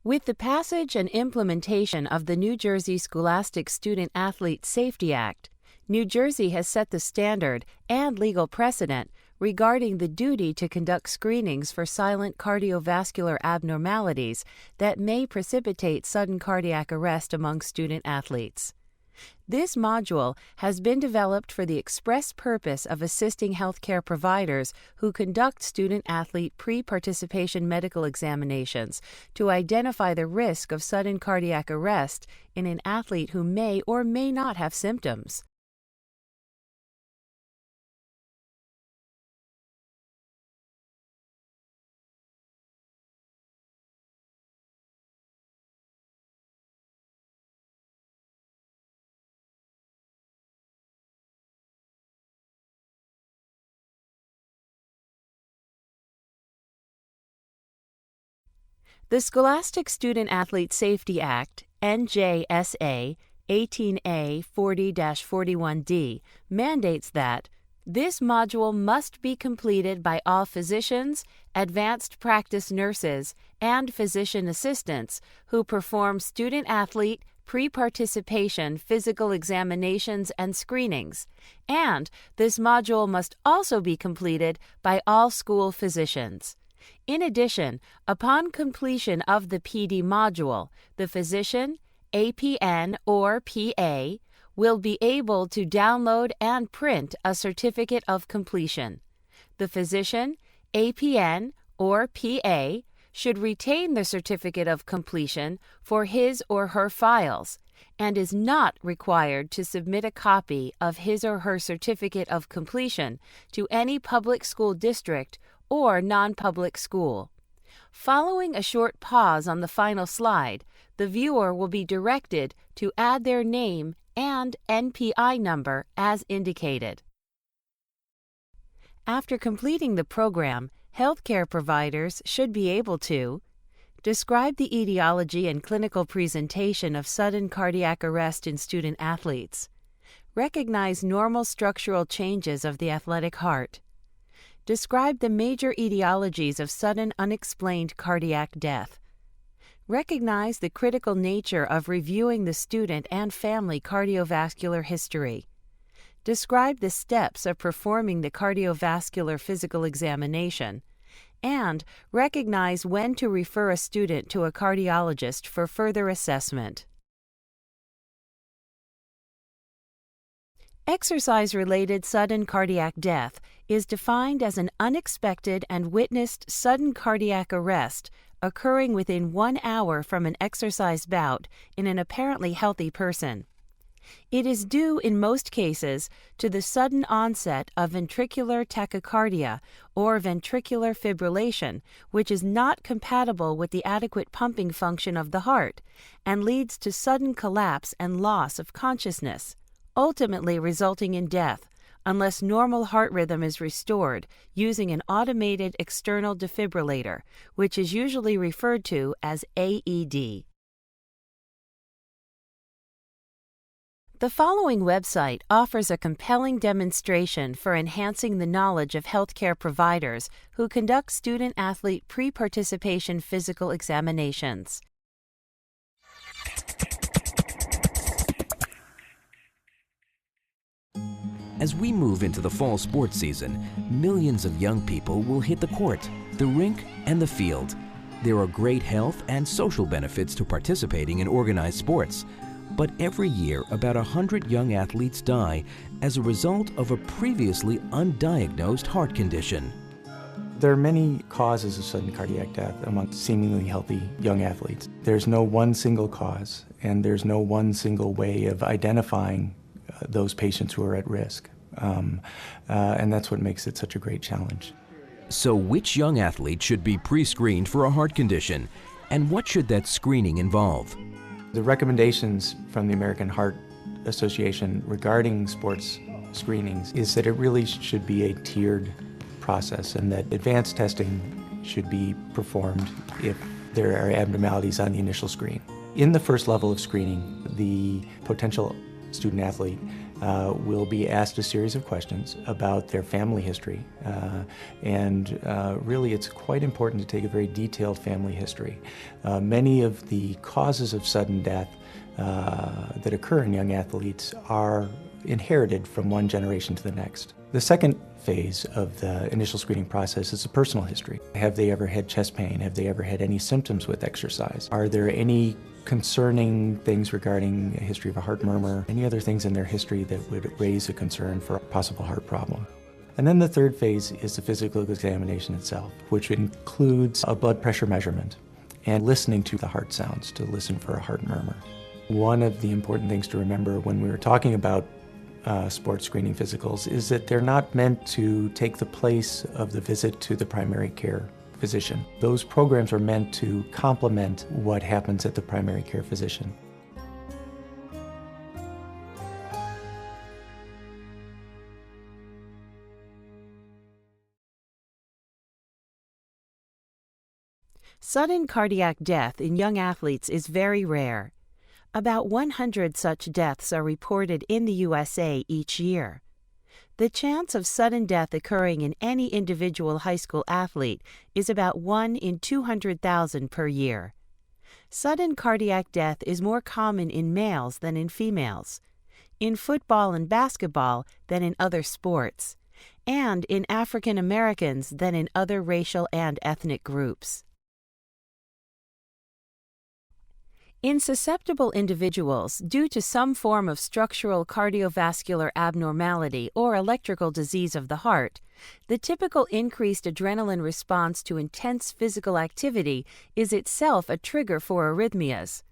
With the passage and implementation of the New Jersey Scholastic Student-Athlete Safety Act, New Jersey has set the standard and legal precedent regarding the duty to conduct screenings for silent cardiovascular abnormalities that may precipitate sudden cardiac arrest among student-athletes. This module has been developed for the express purpose of assisting healthcare providers who conduct student-athlete pre-participation medical examinations to identify the risk of sudden cardiac arrest in an athlete who may or may not have symptoms. The Scholastic Student-Athlete Safety Act, NJSA 18A 40-41D, mandates that this module must be completed by all physicians, advanced practice nurses, and physician assistants who perform student-athlete pre-participation physical examinations and screenings, and this module must also be completed by all school physicians. In addition, upon completion of the PD module, the physician, APN or PA, will be able to download and print a certificate of completion. The physician, APN or PA, should retain the certificate of completion for his or her files and is not required to submit a copy of his or her certificate of completion to any public school district or non-public school. Following a short pause on the final slide, the viewer will be directed to add their name and NPI number as indicated. After completing the program, healthcare providers should be able to describe the etiology and clinical presentation of sudden cardiac arrest in student athletes, recognize normal structural changes of the athletic heart, describe the major etiologies of sudden unexplained cardiac death, recognize the critical nature of reviewing the student and family cardiovascular history, describe the steps of performing the cardiovascular physical examination, and recognize when to refer a student to a cardiologist for further assessment. Exercise-related sudden cardiac death is defined as an unexpected and witnessed sudden cardiac arrest occurring within 1 hour from an exercise bout in an apparently healthy person. It is due in most cases to the sudden onset of ventricular tachycardia or ventricular fibrillation, which is not compatible with the adequate pumping function of the heart and leads to sudden collapse and loss of consciousness, ultimately resulting in death unless normal heart rhythm is restored using an automated external defibrillator, which is usually referred to as AED. The following website offers a compelling demonstration for enhancing the knowledge of healthcare providers who conduct student-athlete pre-participation physical examinations. As we move into the fall sports season, millions of young people will hit the court, the rink, and the field. There are great health and social benefits to participating in organized sports. But every year, about 100 young athletes die as a result of a previously undiagnosed heart condition. There are many causes of sudden cardiac death among seemingly healthy young athletes. There's no one single cause, and there's no one single way of identifying those patients who are at risk. And that's what makes it such a great challenge. So which young athlete should be pre-screened for a heart condition? And what should that screening involve? The recommendations from the American Heart Association regarding sports screenings is that it really should be a tiered process and that advanced testing should be performed if there are abnormalities on the initial screen. In the first level of screening, the potential student athlete will be asked a series of questions about their family history. Really, it's quite important to take a very detailed family history. Many of the causes of sudden death that occur in young athletes are inherited from one generation to the next. The second phase of the initial screening process is a personal history. Have they ever had chest pain? Have they ever had any symptoms with exercise? Are there any concerning things regarding a history of a heart murmur? Any other things in their history that would raise a concern for a possible heart problem? And then the third phase is the physical examination itself, which includes a blood pressure measurement and listening to the heart sounds to listen for a heart murmur. One of the important things to remember when we were talking about sports screening physicals is that they're not meant to take the place of the visit to the primary care physician. Those programs are meant to complement what happens at the primary care physician. Sudden cardiac death in young athletes is very rare. About 100 such deaths are reported in the USA each year. The chance of sudden death occurring in any individual high school athlete is about 1 in 200,000 per year. Sudden cardiac death is more common in males than in females, in football and basketball than in other sports, and in African Americans than in other racial and ethnic groups. In susceptible individuals, due to some form of structural cardiovascular abnormality or electrical disease of the heart, the typical increased adrenaline response to intense physical activity is itself a trigger for arrhythmias.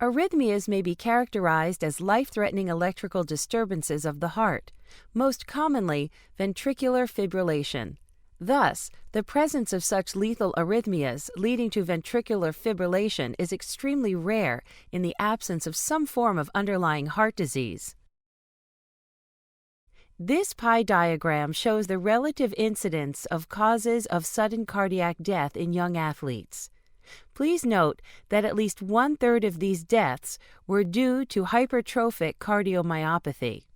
Arrhythmias may be characterized as life-threatening electrical disturbances of the heart, most commonly ventricular fibrillation. Thus, the presence of such lethal arrhythmias leading to ventricular fibrillation is extremely rare in the absence of some form of underlying heart disease. This pie diagram shows the relative incidence of causes of sudden cardiac death in young athletes. Please note that at least 1/3 of these deaths were due to hypertrophic cardiomyopathy.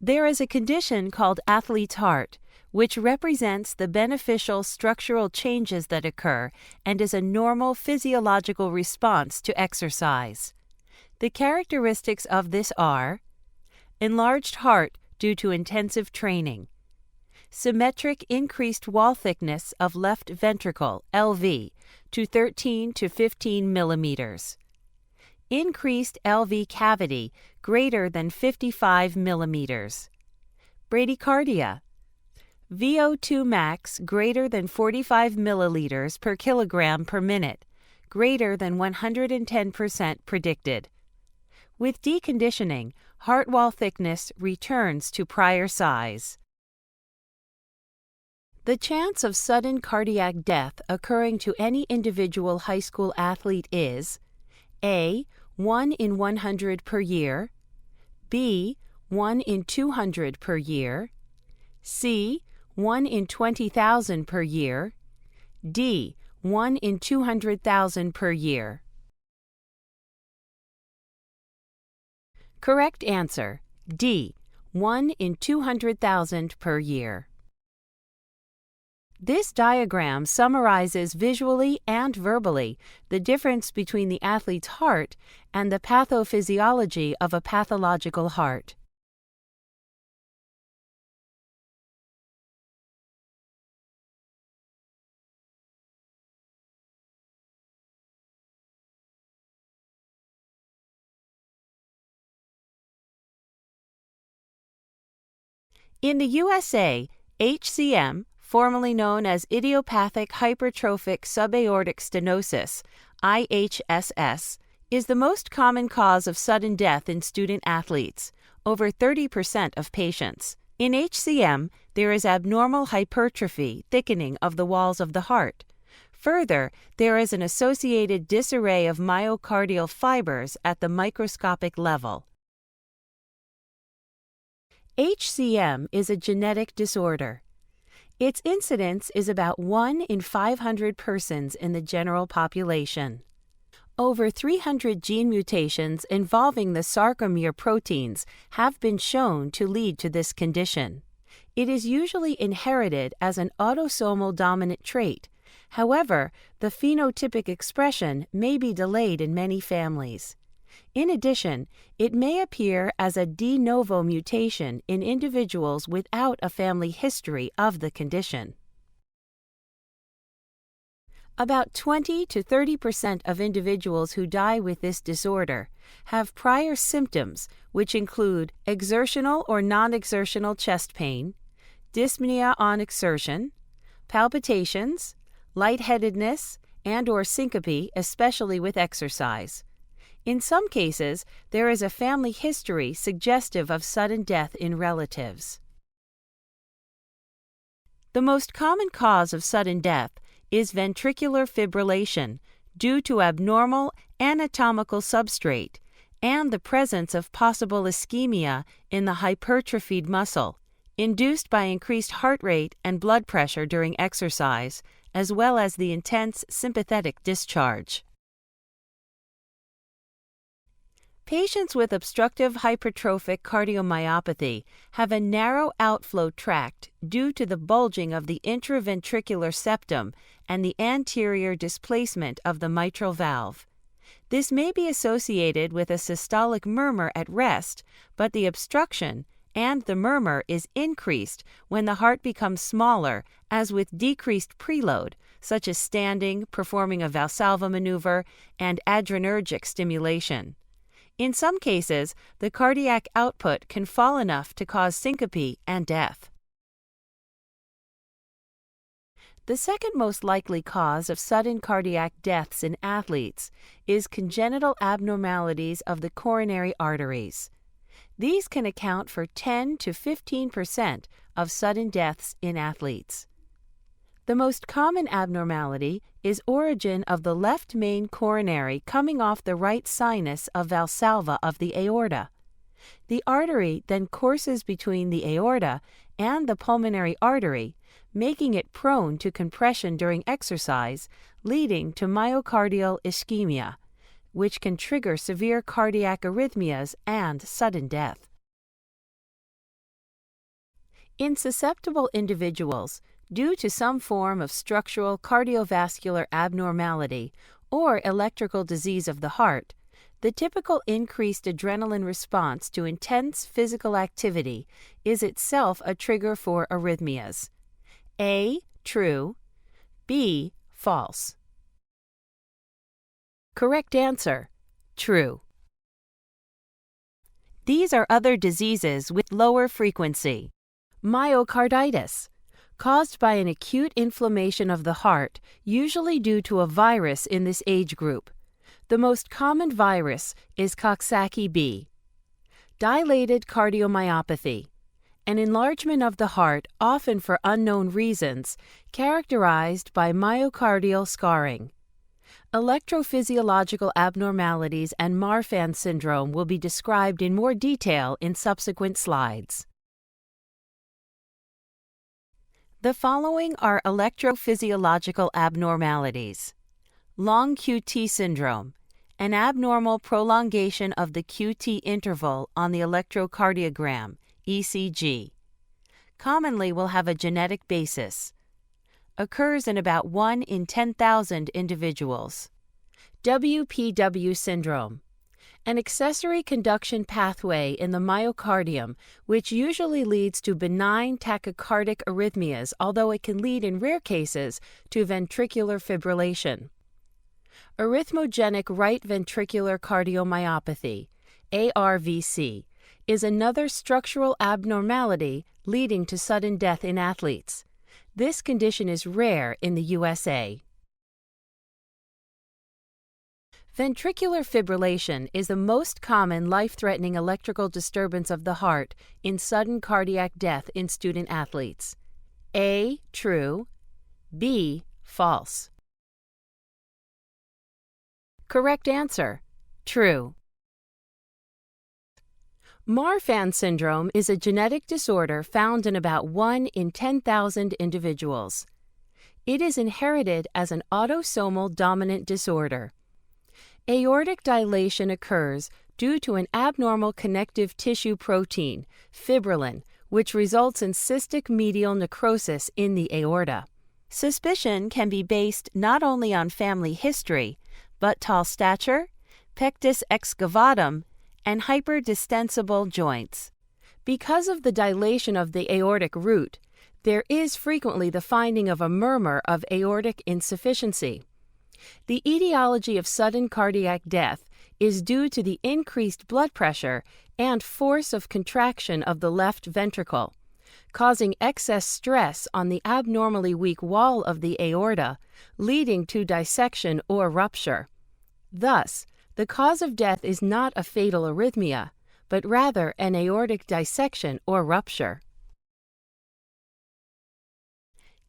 There is a condition called athlete's heart, which represents the beneficial structural changes that occur and is a normal physiological response to exercise. The characteristics of this are enlarged heart due to intensive training, symmetric increased wall thickness of left ventricle, LV, to 13 to 15 millimeters, increased LV cavity greater than 55 millimeters, bradycardia, VO2 max greater than 45 milliliters per kilogram per minute, greater than 110% predicted. With deconditioning, heart wall thickness returns to prior size. The chance of sudden cardiac death occurring to any individual high school athlete is A. 1 in 100 per year, B. 1 in 200 per year, C. 1 in 20,000 per year, D. 1 in 200,000 per year. Correct answer, D. 1 in 200,000 per year. This diagram summarizes visually and verbally the difference between the athlete's heart and the pathophysiology of a pathological heart. In the USA, HCM, formerly known as idiopathic hypertrophic subaortic stenosis, IHSS, is the most common cause of sudden death in student athletes, over 30% of patients. In HCM, there is abnormal hypertrophy, thickening of the walls of the heart. Further, there is an associated disarray of myocardial fibers at the microscopic level. HCM is a genetic disorder. Its incidence is about 1 in 500 persons in the general population. Over 300 gene mutations involving the sarcomere proteins have been shown to lead to this condition. It is usually inherited as an autosomal dominant trait. However, the phenotypic expression may be delayed in many families. In addition, it may appear as a de novo mutation in individuals without a family history of the condition. About 20 to 30% of individuals who die with this disorder have prior symptoms, which include exertional or non-exertional chest pain, dyspnea on exertion, palpitations, lightheadedness, and/or syncope, especially with exercise. In some cases, there is a family history suggestive of sudden death in relatives. The most common cause of sudden death is ventricular fibrillation due to abnormal anatomical substrate and the presence of possible ischemia in the hypertrophied muscle, induced by increased heart rate and blood pressure during exercise, as well as the intense sympathetic discharge. Patients with obstructive hypertrophic cardiomyopathy have a narrow outflow tract due to the bulging of the intraventricular septum and the anterior displacement of the mitral valve. This may be associated with a systolic murmur at rest, but the obstruction and the murmur is increased when the heart becomes smaller, as with decreased preload, such as standing, performing a Valsalva maneuver, and adrenergic stimulation. In some cases, the cardiac output can fall enough to cause syncope and death. The second most likely cause of sudden cardiac deaths in athletes is congenital abnormalities of the coronary arteries. These can account for 10 to 15% of sudden deaths in athletes. The most common abnormality is origin of the left main coronary coming off the right sinus of Valsalva of the aorta. The artery then courses between the aorta and the pulmonary artery, making it prone to compression during exercise, leading to myocardial ischemia, which can trigger severe cardiac arrhythmias and sudden death. In susceptible individuals, due to some form of structural cardiovascular abnormality or electrical disease of the heart, the typical increased adrenaline response to intense physical activity is itself a trigger for arrhythmias. A. True. B. False. Correct answer: true. These are other diseases with lower frequency. Myocarditis, caused by an acute inflammation of the heart, usually due to a virus in this age group. The most common virus is Coxsackie B. Dilated cardiomyopathy, an enlargement of the heart, often for unknown reasons, characterized by myocardial scarring. Electrophysiological abnormalities and Marfan syndrome will be described in more detail in subsequent slides. The following are electrophysiological abnormalities. Long QT syndrome, an abnormal prolongation of the QT interval on the electrocardiogram, ECG. Commonly will have a genetic basis. Occurs in about 1 in 10,000 individuals. WPW syndrome, an accessory conduction pathway in the myocardium which usually leads to benign tachycardic arrhythmias, although it can lead in rare cases to ventricular fibrillation. Arrhythmogenic right ventricular cardiomyopathy, ARVC, is another structural abnormality leading to sudden death in athletes. This condition is rare in the USA. Ventricular fibrillation is the most common life-threatening electrical disturbance of the heart in sudden cardiac death in student athletes. A. True. B. False. Correct answer: true. Marfan syndrome is a genetic disorder found in about 1 in 10,000 individuals. It is inherited as an autosomal dominant disorder. Aortic dilation occurs due to an abnormal connective tissue protein, fibrillin, which results in cystic medial necrosis in the aorta. Suspicion can be based not only on family history, but tall stature, pectus excavatum, and hyperdistensible joints. Because of the dilation of the aortic root, there is frequently the finding of a murmur of aortic insufficiency. The etiology of sudden cardiac death is due to the increased blood pressure and force of contraction of the left ventricle, causing excess stress on the abnormally weak wall of the aorta, leading to dissection or rupture. Thus, the cause of death is not a fatal arrhythmia, but rather an aortic dissection or rupture.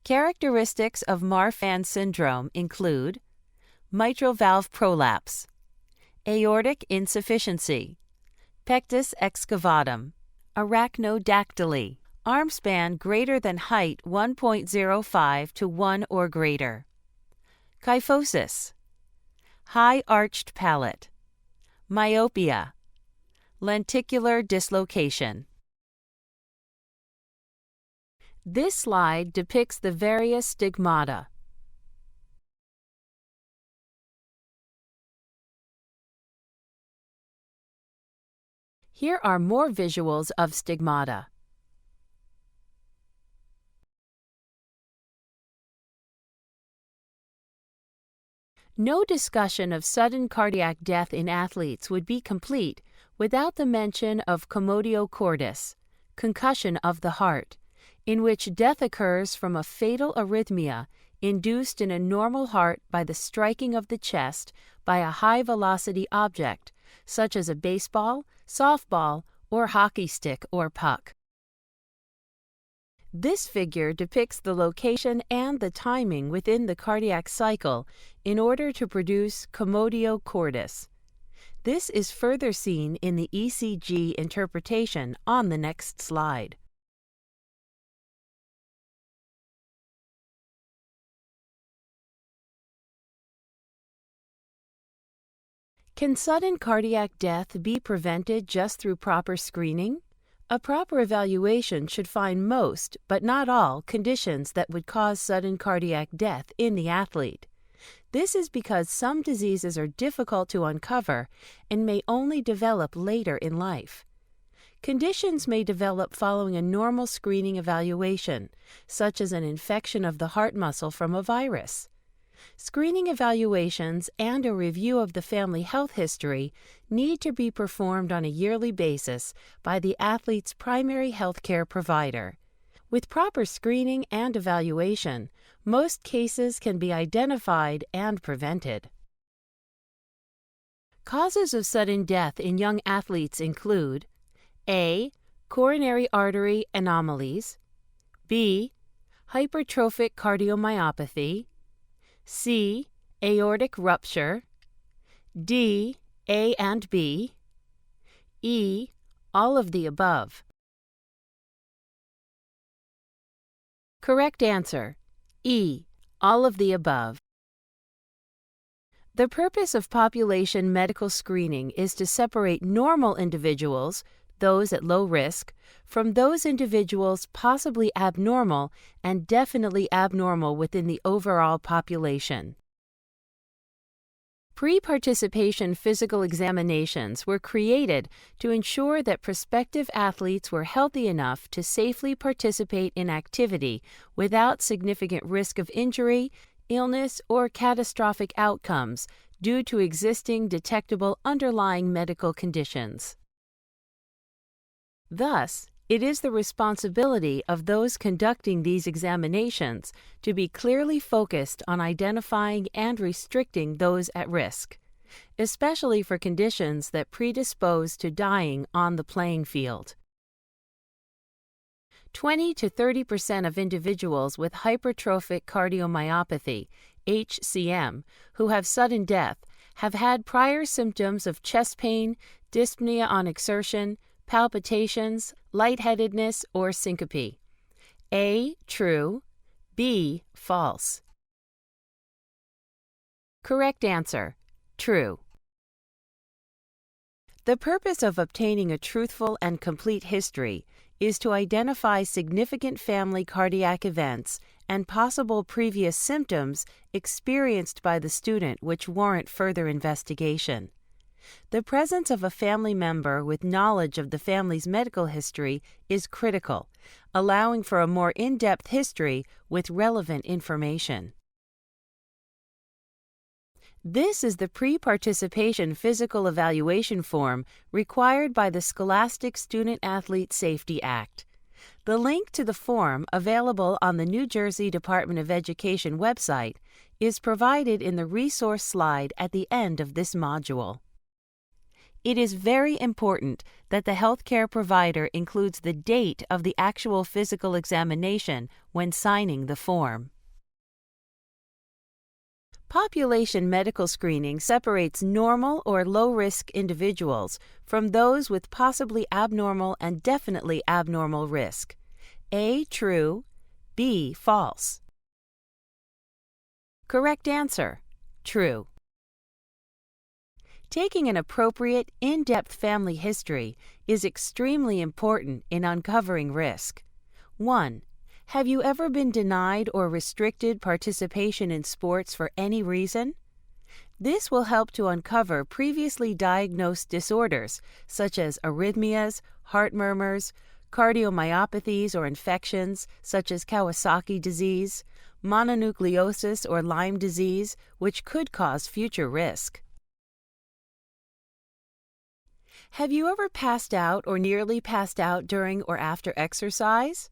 Characteristics of Marfan syndrome include mitral valve prolapse, aortic insufficiency, pectus excavatum, arachnodactyly, arm span greater than height 1.05 to 1 or greater, kyphosis, high arched palate, myopia, lenticular dislocation. This slide depicts the various stigmata. Here are more visuals of stigmata. No discussion of sudden cardiac death in athletes would be complete without the mention of Commotio cordis, concussion of the heart, in which death occurs from a fatal arrhythmia induced in a normal heart by the striking of the chest by a high-velocity object, such as a baseball, softball, or hockey stick or puck. This figure depicts the location and the timing within the cardiac cycle in order to produce Commotio cordis. This is further seen in the ECG interpretation on the next slide. Can sudden cardiac death be prevented just through proper screening? A proper evaluation should find most, but not all, conditions that would cause sudden cardiac death in the athlete. This is because some diseases are difficult to uncover and may only develop later in life. Conditions may develop following a normal screening evaluation, such as an infection of the heart muscle from a virus. Screening evaluations and a review of the family health history need to be performed on a yearly basis by the athlete's primary health care provider. With proper screening and evaluation, most cases can be identified and prevented. Causes of sudden death in young athletes include A. Coronary artery anomalies, B. Hypertrophic cardiomyopathy, C. Aortic rupture, D. A and B, E. All of the above. Correct answer, E. All of the above. The purpose of population medical screening is to separate normal individuals, those at low risk, from those individuals possibly abnormal and definitely abnormal within the overall population. Pre-participation physical examinations were created to ensure that prospective athletes were healthy enough to safely participate in activity without significant risk of injury, illness, or catastrophic outcomes due to existing detectable underlying medical conditions. Thus, it is the responsibility of those conducting these examinations to be clearly focused on identifying and restricting those at risk, especially for conditions that predispose to dying on the playing field. 20 to 30% of individuals with hypertrophic cardiomyopathy, HCM, who have sudden death, have had prior symptoms of chest pain, dyspnea on exertion, palpitations, lightheadedness, or syncope. A. True. B. False. Correct answer. True. The purpose of obtaining a truthful and complete history is to identify significant family cardiac events and possible previous symptoms experienced by the student which warrant further investigation. The presence of a family member with knowledge of the family's medical history is critical, allowing for a more in-depth history with relevant information. This is the pre-participation physical evaluation form required by the Scholastic Student-Athlete Safety Act. The link to the form, available on the New Jersey Department of Education website, is provided in the resource slide at the end of this module. It is very important that the healthcare provider includes the date of the actual physical examination when signing the form. Population medical screening separates normal or low-risk individuals from those with possibly abnormal and definitely abnormal risk. A, true. B, false. Correct answer: true. Taking an appropriate, in-depth family history is extremely important in uncovering risk. 1. Have you ever been denied or restricted participation in sports for any reason? This will help to uncover previously diagnosed disorders such as arrhythmias, heart murmurs, cardiomyopathies or infections such as Kawasaki disease, mononucleosis or Lyme disease, which could cause future risk. Have you ever passed out or nearly passed out during or after exercise?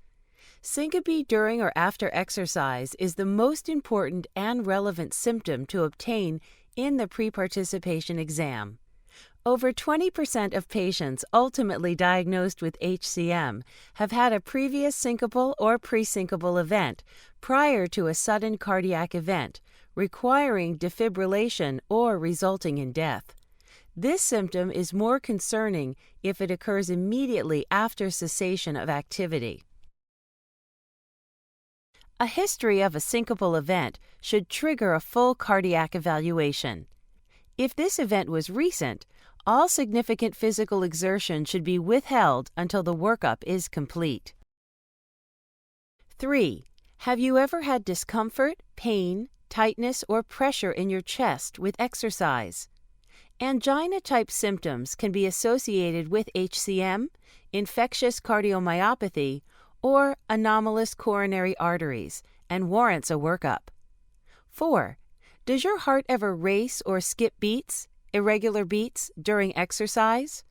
Syncope during or after exercise is the most important and relevant symptom to obtain in the pre-participation exam. Over 20% of patients ultimately diagnosed with HCM have had a previous syncopal or presyncopal event prior to a sudden cardiac event, requiring defibrillation or resulting in death. This symptom is more concerning if it occurs immediately after cessation of activity. A history of a syncopal event should trigger a full cardiac evaluation. If this event was recent, all significant physical exertion should be withheld until the workup is complete. 3. Have you ever had discomfort, pain, tightness, or pressure in your chest with exercise? Angina-type symptoms can be associated with HCM, infectious cardiomyopathy, or anomalous coronary arteries, and warrants a workup. 4. Does your heart ever race or skip beats, irregular beats, during exercise?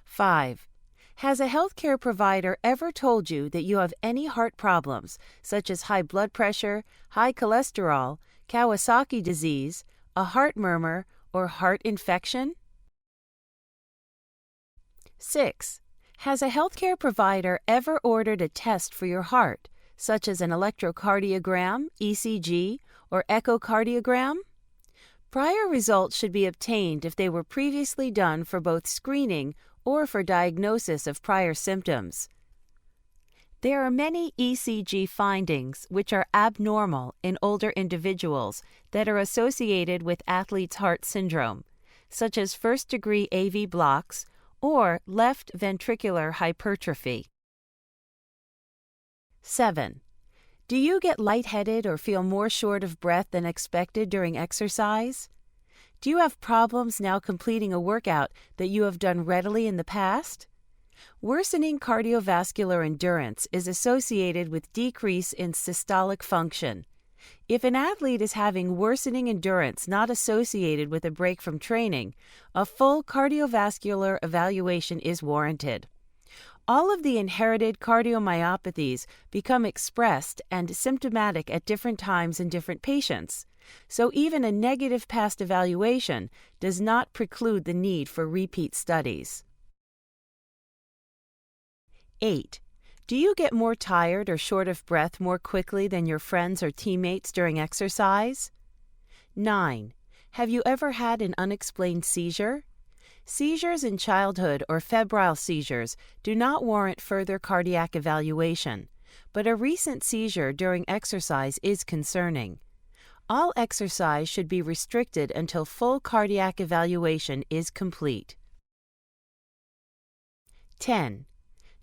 5. Has a healthcare provider ever told you that you have any heart problems, such as high blood pressure, high cholesterol, Kawasaki disease, a heart murmur, or heart infection? 6. Has a healthcare provider ever ordered a test for your heart, such as an electrocardiogram, ECG, or echocardiogram? Prior results should be obtained if they were previously done for both screening or for diagnosis of prior symptoms. There are many ECG findings which are abnormal in older individuals that are associated with athlete's heart syndrome, such as first-degree AV blocks or left ventricular hypertrophy. 7. Do you get lightheaded or feel more short of breath than expected during exercise? Do you have problems now completing a workout that you have done readily in the past? Worsening cardiovascular endurance is associated with decrease in systolic function. If an athlete is having worsening endurance not associated with a break from training, a full cardiovascular evaluation is warranted. All of the inherited cardiomyopathies become expressed and symptomatic at different times in different patients, so even a negative past evaluation does not preclude the need for repeat studies. 8. Do you get more tired or short of breath more quickly than your friends or teammates during exercise? 9. Have you ever had an unexplained seizure? Seizures in childhood or febrile seizures do not warrant further cardiac evaluation, but a recent seizure during exercise is concerning. All exercise should be restricted until full cardiac evaluation is complete. 10.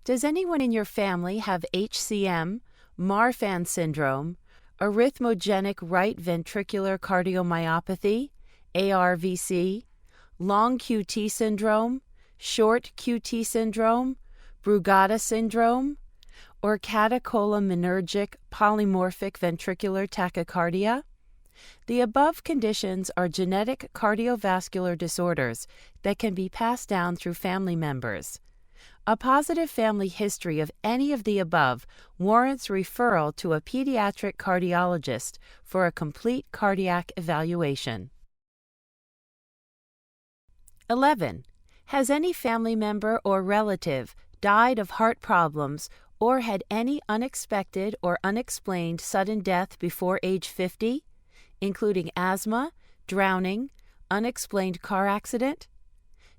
Does anyone in your family have HCM, Marfan syndrome, arrhythmogenic right ventricular cardiomyopathy, ARVC, long QT syndrome, short QT syndrome, Brugada syndrome, or catecholaminergic polymorphic ventricular tachycardia? The above conditions are genetic cardiovascular disorders that can be passed down through family members. A positive family history of any of the above warrants referral to a pediatric cardiologist for a complete cardiac evaluation. 11. Has any family member or relative died of heart problems or had any unexpected or unexplained sudden death before age 50, including asthma, drowning, unexplained car accident?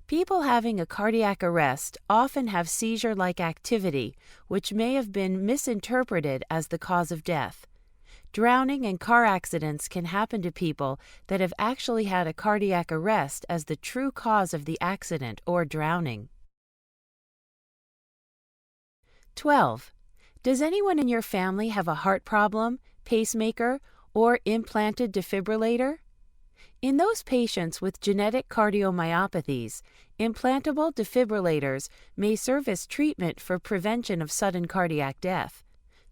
People having a cardiac arrest often have seizure-like activity, which may have been misinterpreted as the cause of death. Drowning and car accidents can happen to people that have actually had a cardiac arrest as the true cause of the accident or drowning. 12. Does anyone in your family have a heart problem, pacemaker, or implanted defibrillator? In those patients with genetic cardiomyopathies, implantable defibrillators may serve as treatment for prevention of sudden cardiac death.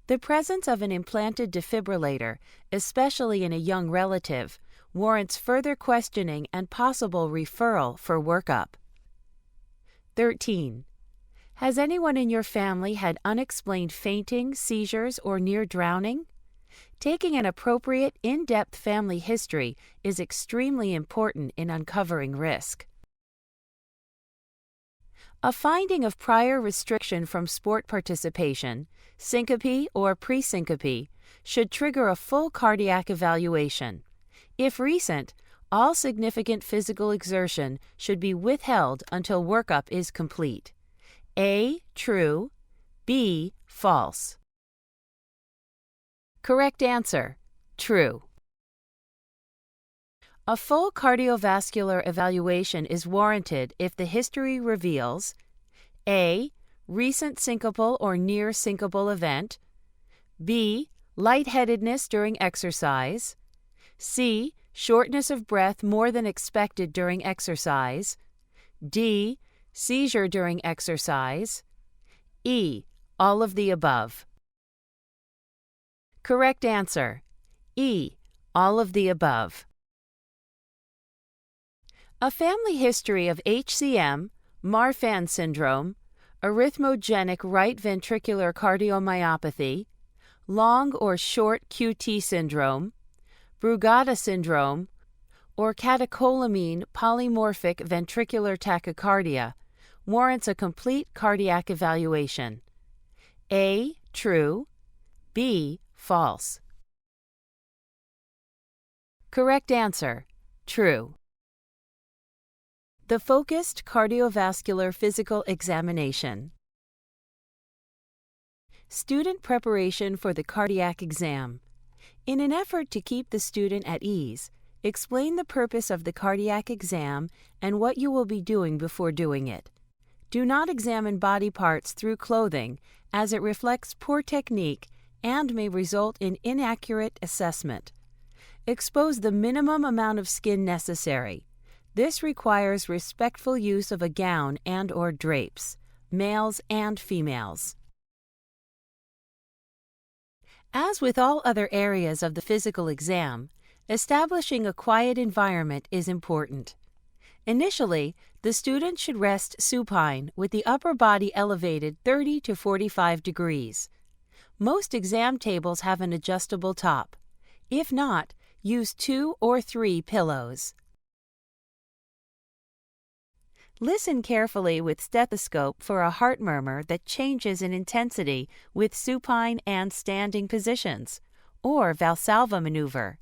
The presence of an implanted defibrillator, especially in a young relative, warrants further questioning and possible referral for workup. 13. Has anyone in your family had unexplained fainting, seizures, or near drowning? Taking an appropriate, in-depth family history is extremely important in uncovering risk. A finding of prior restriction from sport participation, syncope or presyncope, should trigger a full cardiac evaluation. If recent, all significant physical exertion should be withheld until workup is complete. A. True. B. False. Correct answer: true. A full cardiovascular evaluation is warranted if the history reveals A. Recent syncopal or near syncopal event, B. Lightheadedness during exercise, C. Shortness of breath more than expected during exercise, D. Seizure during exercise, E. All of the above. Correct answer: E. All of the above. A family history of HCM, Marfan syndrome, arrhythmogenic right ventricular cardiomyopathy, long or short QT syndrome, Brugada syndrome, or catecholamine polymorphic ventricular tachycardia warrants a complete cardiac evaluation. A. True. B. False. Correct answer: true. The focused cardiovascular physical examination. Student preparation for the cardiac exam. In an effort to keep the student at ease, explain the purpose of the cardiac exam and what you will be doing before doing it. Do not examine body parts through clothing, as it reflects poor technique and may result in inaccurate assessment. Expose the minimum amount of skin necessary. This requires respectful use of a gown and/or drapes, males and females. As with all other areas of the physical exam, establishing a quiet environment is important. Initially, the student should rest supine with the upper body elevated 30 to 45 degrees. Most exam tables have an adjustable top. If not, use 2 or 3 pillows. Listen carefully with stethoscope for a heart murmur that changes in intensity with supine and standing positions, or Valsalva maneuver.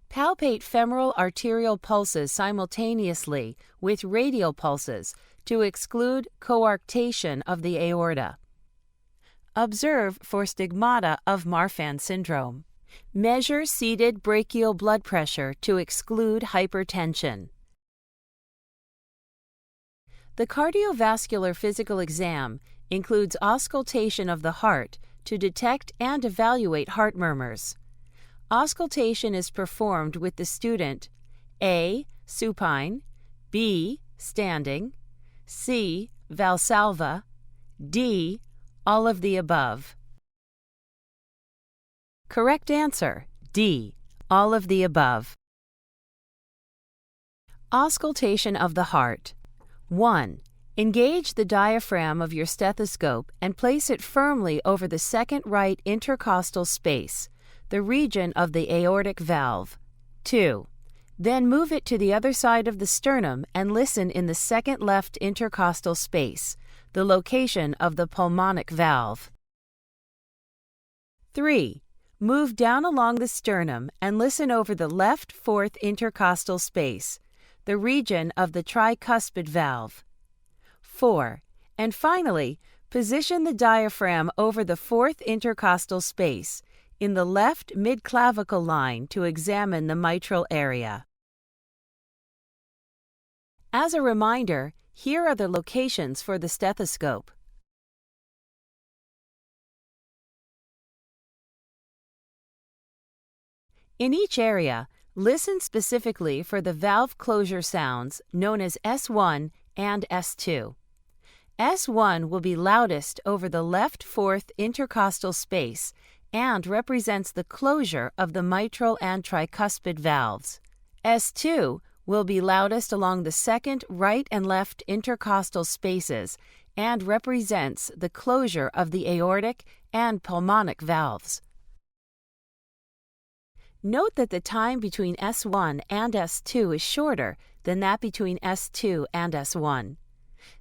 Palpate femoral arterial pulses simultaneously with radial pulses to exclude coarctation of the aorta. Observe for stigmata of Marfan syndrome. Measure seated brachial blood pressure to exclude hypertension. The cardiovascular physical exam includes auscultation of the heart to detect and evaluate heart murmurs. Auscultation is performed with the student A. supine, B. standing, C. Valsalva, D. all of the above. Correct answer, D. all of the above. Auscultation of the heart. 1. Engage the diaphragm of your stethoscope and place it firmly over the second right intercostal space, the region of the aortic valve. 2. Then move it to the other side of the sternum and listen in the second left intercostal space, the location of the pulmonic valve. 3. Move down along the sternum and listen over the left fourth intercostal space, the region of the tricuspid valve. 4. And finally, position the diaphragm over the fourth intercostal space in the left mid-clavicle line to examine the mitral area. As a reminder, here are the locations for the stethoscope. In each area, listen specifically for the valve closure sounds known as S1 and S2. S1 will be loudest over the left fourth intercostal space and represents the closure of the mitral and tricuspid valves. S2 will be loudest along the second right and left intercostal spaces and represents the closure of the aortic and pulmonic valves. Note that the time between S1 and S2 is shorter than that between S2 and S1.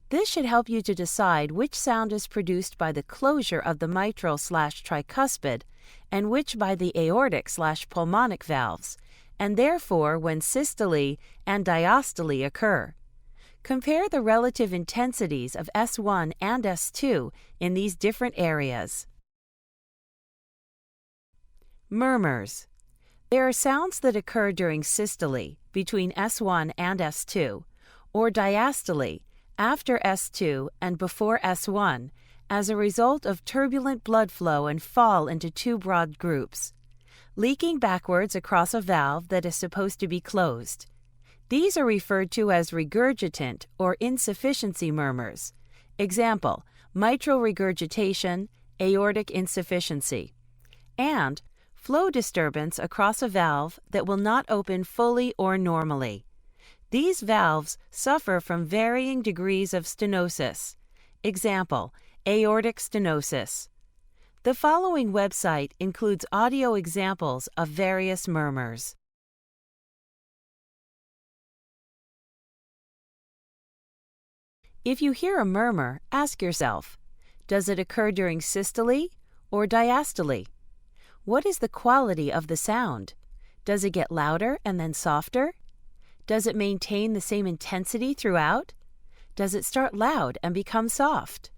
This should help you to decide which sound is produced by the closure of the mitral/tricuspid and which by the aortic/pulmonic valves, and therefore when systole and diastole occur. Compare the relative intensities of S1 and S2 in these different areas. Murmurs. There are sounds that occur during systole between S1 and S2, or diastole after S2 and before S1 as a result of turbulent blood flow and fall into two broad groups, leaking backwards across a valve that is supposed to be closed. These are referred to as regurgitant or insufficiency murmurs. Example, mitral regurgitation, aortic insufficiency, and flow disturbance across a valve that will not open fully or normally. These valves suffer from varying degrees of stenosis. Example, aortic stenosis. The following website includes audio examples of various murmurs. If you hear a murmur, ask yourself, does it occur during systole or diastole? What is the quality of the sound? Does it get louder and then softer? Does it maintain the same intensity throughout? Does it start loud and become soft?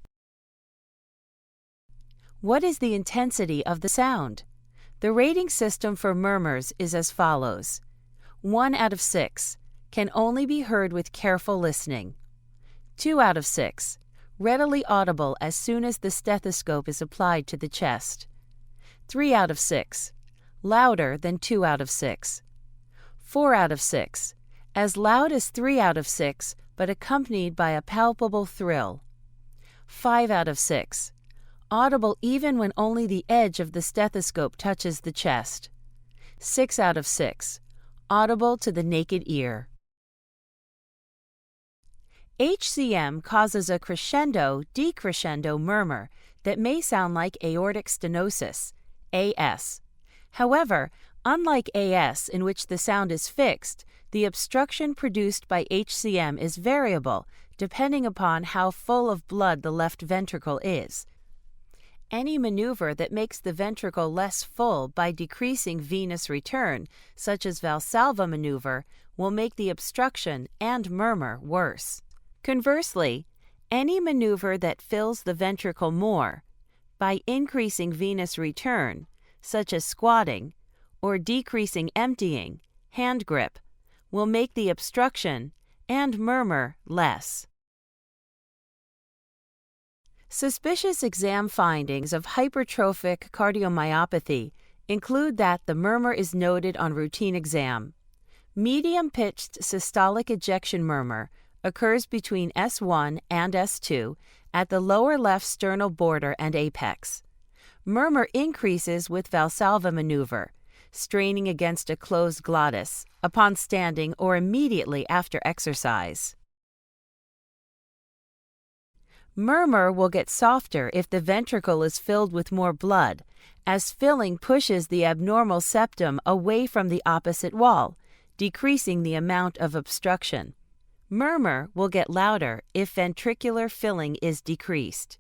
What is the intensity of the sound? The rating system for murmurs is as follows. 1 out of 6, can only be heard with careful listening. 2 out of 6, readily audible as soon as the stethoscope is applied to the chest. 3 out of 6, louder than 2 out of 6. 4 out of 6, as loud as 3 out of 6, but accompanied by a palpable thrill. 5 out of 6, audible even when only the edge of the stethoscope touches the chest. 6 out of 6, audible to the naked ear. HCM causes a crescendo-decrescendo murmur that may sound like aortic stenosis, AS. However, unlike AS, in which the sound is fixed, the obstruction produced by HCM is variable depending upon how full of blood the left ventricle is. Any maneuver that makes the ventricle less full by decreasing venous return, such as Valsalva maneuver, will make the obstruction and murmur worse. Conversely, any maneuver that fills the ventricle more, by increasing venous return, such as squatting, or decreasing emptying, hand grip, will make the obstruction and murmur less. Suspicious exam findings of hypertrophic cardiomyopathy include that the murmur is noted on routine exam. Medium-pitched systolic ejection murmur occurs between S1 and S2 at the lower left sternal border and apex. Murmur increases with Valsalva maneuver, straining against a closed glottis, upon standing or immediately after exercise. Murmur will get softer if the ventricle is filled with more blood, as filling pushes the abnormal septum away from the opposite wall, decreasing the amount of obstruction. Murmur will get louder if ventricular filling is decreased.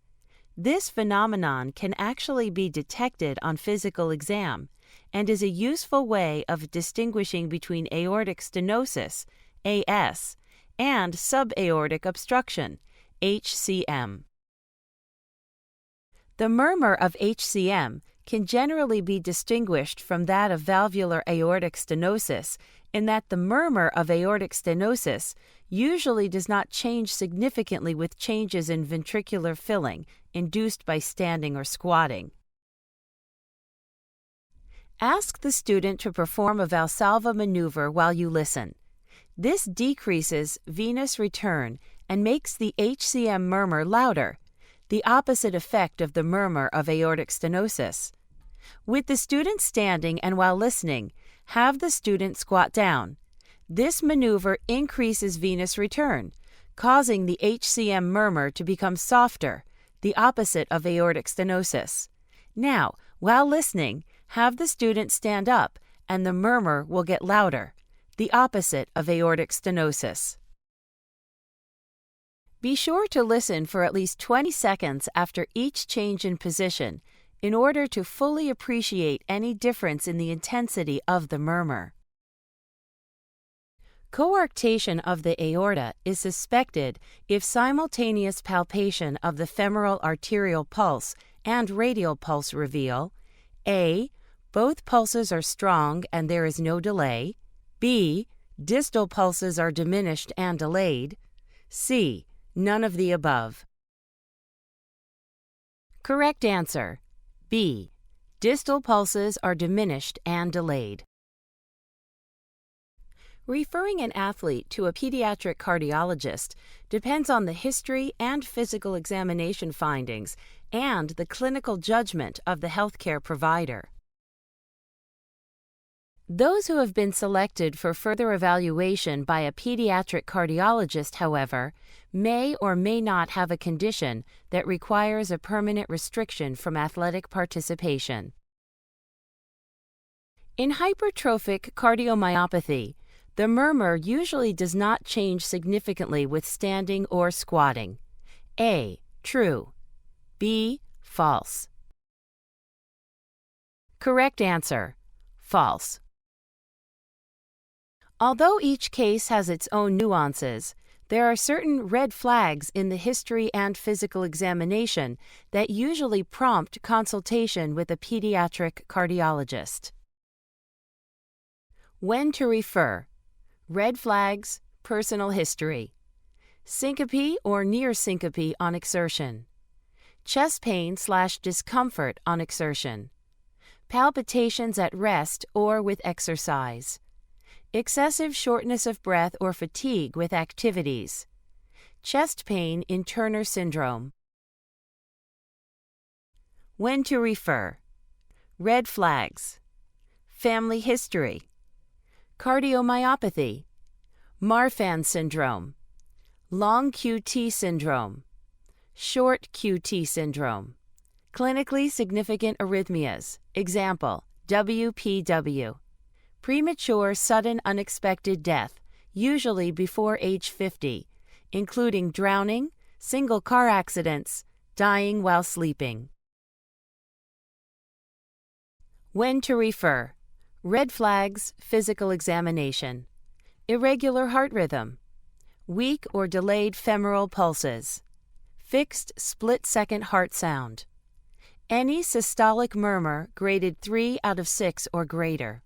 This phenomenon can actually be detected on physical exam and is a useful way of distinguishing between aortic stenosis, AS, and subaortic obstruction, HCM. The murmur of HCM can generally be distinguished from that of valvular aortic stenosis in that the murmur of aortic stenosis usually does not change significantly with changes in ventricular filling induced by standing or squatting. Ask the student to perform a Valsalva maneuver while you listen. This decreases venous return and makes the HCM murmur louder, the opposite effect of the murmur of aortic stenosis. With the student standing and while listening, have the student squat down. This maneuver increases venous return, causing the HCM murmur to become softer, the opposite of aortic stenosis. Now, while listening, have the student stand up and the murmur will get louder, the opposite of aortic stenosis. Be sure to listen for at least 20 seconds after each change in position in order to fully appreciate any difference in the intensity of the murmur. Coarctation of the aorta is suspected if simultaneous palpation of the femoral arterial pulse and radial pulse reveal A. Both pulses are strong and there is no delay. B. Distal pulses are diminished and delayed. C. None of the above. Correct answer. B. Distal pulses are diminished and delayed. Referring an athlete to a pediatric cardiologist depends on the history and physical examination findings and the clinical judgment of the healthcare provider. Those who have been selected for further evaluation by a pediatric cardiologist, however, may or may not have a condition that requires a permanent restriction from athletic participation. In hypertrophic cardiomyopathy, the murmur usually does not change significantly with standing or squatting. A. True. B. False. Correct answer. False. Although each case has its own nuances, there are certain red flags in the history and physical examination that usually prompt consultation with a pediatric cardiologist. When to refer. Red flags, personal history. Syncope or near syncope on exertion. Chest pain/discomfort on exertion. Palpitations at rest or with exercise. Excessive shortness of breath or fatigue with activities. Chest pain in Turner syndrome. When to refer. Red flags. Family history. Cardiomyopathy. Marfan syndrome. Long QT syndrome. Short QT syndrome. Clinically significant arrhythmias. Example, WPW. Premature sudden unexpected death, usually before age 50, including drowning, single car accidents, dying while sleeping. When to refer. Red flags, physical examination. Irregular heart rhythm. Weak or delayed femoral pulses. Fixed split-second heart sound. Any systolic murmur graded 3 out of 6 or greater.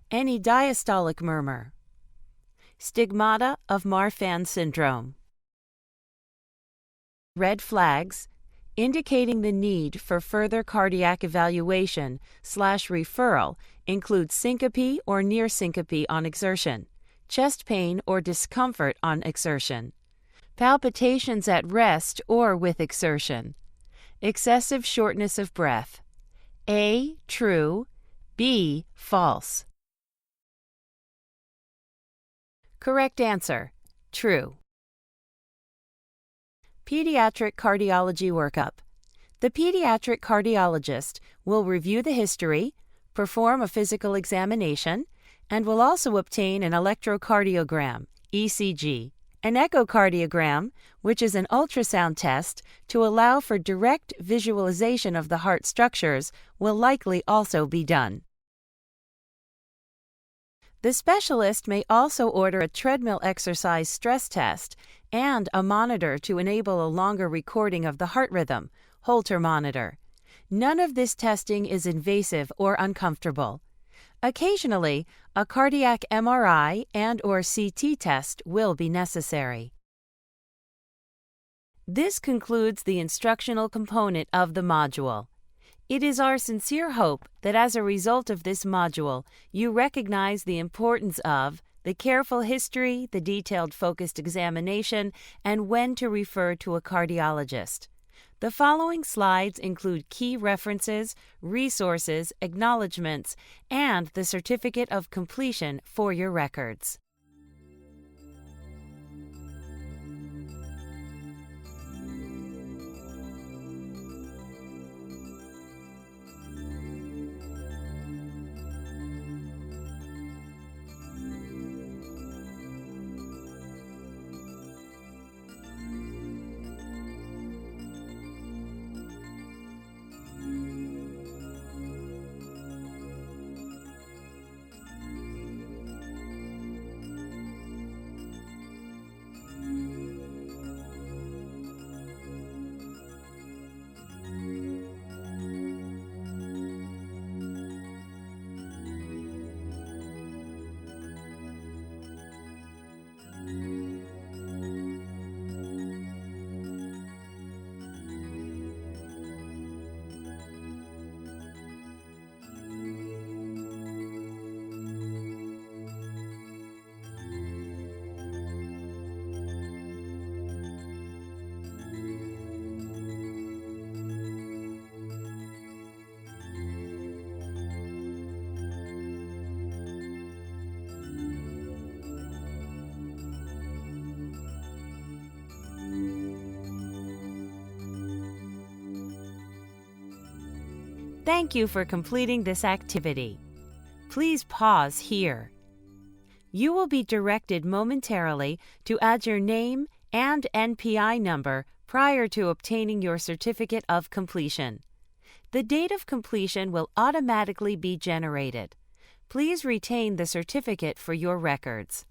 Any diastolic murmur. Stigmata of Marfan syndrome. Red flags. indicating the need for further cardiac evaluation/referral includes syncope or near syncope on exertion, chest pain or discomfort on exertion, palpitations at rest or with exertion, excessive shortness of breath. A. True. B. False. Correct answer. True. Pediatric cardiology workup. The pediatric cardiologist will review the history, perform a physical examination, and will also obtain an electrocardiogram, ECG, an echocardiogram, which is an ultrasound test to allow for direct visualization of the heart structures, will likely also be done. The specialist may also order a treadmill exercise stress test and a monitor to enable a longer recording of the heart rhythm, Holter monitor. None of this testing is invasive or uncomfortable. Occasionally, a cardiac MRI and/or CT test will be necessary. This concludes the instructional component of the module. It is our sincere hope that as a result of this module, you recognize the importance of the careful history, the detailed focused examination, and when to refer to a cardiologist. The following slides include key references, resources, acknowledgments, and the certificate of completion for your records. Thank you for completing this activity. Please pause here. You will be directed momentarily to add your name and NPI number prior to obtaining your certificate of completion. The date of completion will automatically be generated. Please retain the certificate for your records.